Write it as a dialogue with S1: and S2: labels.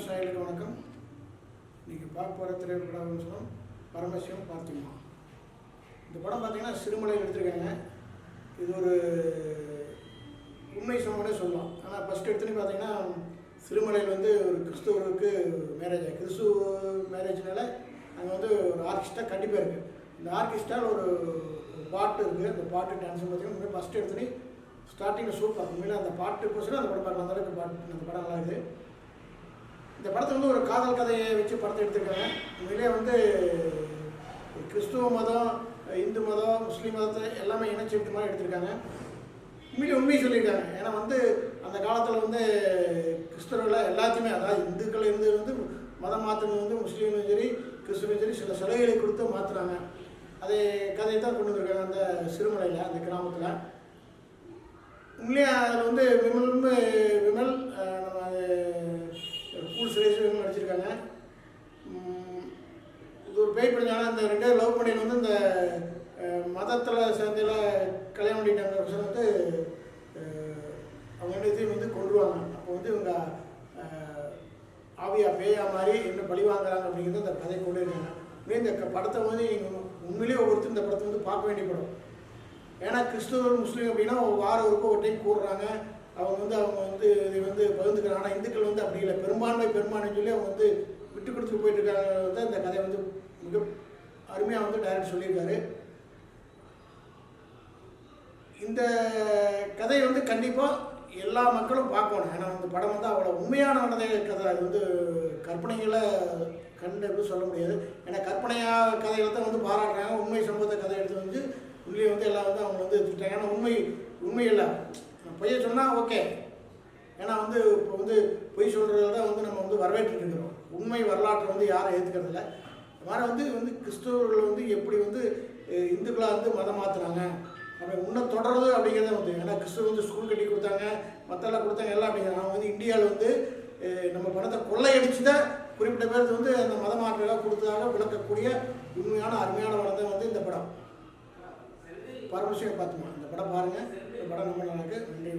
S1: சாயலுக்கு வணக்கம். இன்றைக்கி பார்க்க போகிற திரைப்படம் பரமசிவம் பார்த்திமா. இந்த படம் பார்த்தீங்கன்னா சிறுமலையில் எடுத்திருக்காங்க. இது ஒரு உண்மை சம்பவம்னே சொல்லலாம். ஆனால் ஃபஸ்ட் எடுத்துன்னு பார்த்தீங்கன்னா சிறுமலையில் ஒரு கிறிஸ்துவருக்கு மேரேஜ், கிறிஸ்துவ மேரேஜ்னால அங்கே ஒரு ஆர்கெஸ்ட்ரா கண்டிப்பாக இருக்குது. இந்த ஆர்கெஸ்ட்ராவில் ஒரு பாட்டு இருக்குது. அந்த பாட்டு டான்ஸும் பார்த்தீங்கன்னா ஃபஸ்ட்டு எடுத்துன்னு ஸ்டார்டிங்கில் சூப்பர். உண்மையிலே அந்த பாட்டுக்கோசரம் அந்த படம் பார்க்கலாம். அந்தளவுக்கு பாட்டு அந்த படம் நல்லா இருக்குது. இந்த படத்தை ஒரு காதல் கதையை வச்சு படத்தை எடுத்திருக்காங்க. உண்மையிலே கிறிஸ்துவ மதம், இந்து மதம், முஸ்லீம் மதத்தை எல்லாமே இணைச்சி விட்டு மாதிரி எடுத்திருக்காங்க. உண்மையை சொல்லியிருக்காங்க. ஏன்னா அந்த காலத்தில் கிறிஸ்தவர்கள் எல்லாத்தையுமே, அதாவது இந்துக்கள் இருந்து மதம் மாற்றினது முஸ்லீமும் சரி கிறிஸ்துவும் சரி சில சலுகைகளை கொடுத்து மாற்றுறாங்க. அதே கதையை தான் கொண்டு வந்திருக்காங்க அந்த சிறுமலையில், அந்த கிராமத்தில். உண்மையிலே அதில் விமல் நம்ம கூல் சுரேஷ் நடிச்சிருக்காங்க. இது ஒரு பேய் படம். இந்த ரெண்டே லவ் பண்ணியில் இந்த மதத்தில் சேர்ந்தெல்லாம் கல்யாணம் பண்ணிட்டாங்க. அவங்க ரெண்டுத்தையும் கொண்டுருவாங்க. அப்போ இவங்க ஆவியா பேயா மாதிரி என்ன பழி வாங்குறாங்க அப்படிங்கிறது அந்த கதை கொண்டு இருக்காங்க. இந்த படத்தை உண்மையிலேயே ஒவ்வொருத்தரும் இந்த படத்தை பார்க்க வேண்டிய படம். ஏன்னா கிறிஸ்துவர் முஸ்லீம் அப்படின்னா வாரம் ஒரு டைம் கூடுறாங்க. அவங்க இதை பகிர்ந்துக்கிறாங்க. ஆனால் இந்துக்கள் அப்படி இல்லை, பெரும்பான்மைன்னு சொல்லி அவங்க விட்டு கொடுத்து போயிட்டு இருக்காங்க. இந்த கதை மிக அருமையாக டைரக்டர் சொல்லியிருக்காரு. இந்த கதையை கண்டிப்பாக எல்லா மக்களும் பார்க்கணும். ஏன்னா அந்த படம் அவ்வளோ உண்மையான கதை. அது கற்பனைகளை கண்டு சொல்ல முடியாது. ஏன்னா கற்பனையாக கதைகளை தான் பாராட்டுறாங்க. உண்மை சம்பவத்தை கதை எடுத்து உள்ளே எல்லாம் அவங்க திட்டாங்க. ஏன்னா உண்மை இல்லை, பொய்யை சொன்னால் ஓகே. ஏன்னா இப்போ பொய் சொல்கிறத தான் நம்ம வரவேற்று இருக்கிறோம். உண்மை வரலாற்றை யாரும் ஏற்றுக்கிறதில்ல. அது மாதிரி கிறிஸ்தவர்கள் எப்படி இந்துக்களாக மதம் மாற்றுறாங்க அப்படி இன்னும் தொடருது அப்படிங்கிறத ஏன்னா கிறிஸ்துவ ஸ்கூல் கட்டி கொடுத்தாங்க, மற்றெல்லாம் கொடுத்தாங்க எல்லாம் அப்படிங்கிறாங்க. அவங்க இந்தியாவில் நம்ம பணத்தை கொள்ளையடிச்சு தான் குறிப்பிட்ட பேருக்கு அந்த மத மாற்றலாக கொடுத்ததாக விளக்கக்கூடிய உண்மையான அருமையான படம் தான் இந்த படம் பரமசிவம் பார்த்திமா. இந்த படம் பாருங்கள். இந்த படம் ரொம்ப நல்லா இருக்குது. நன்றி.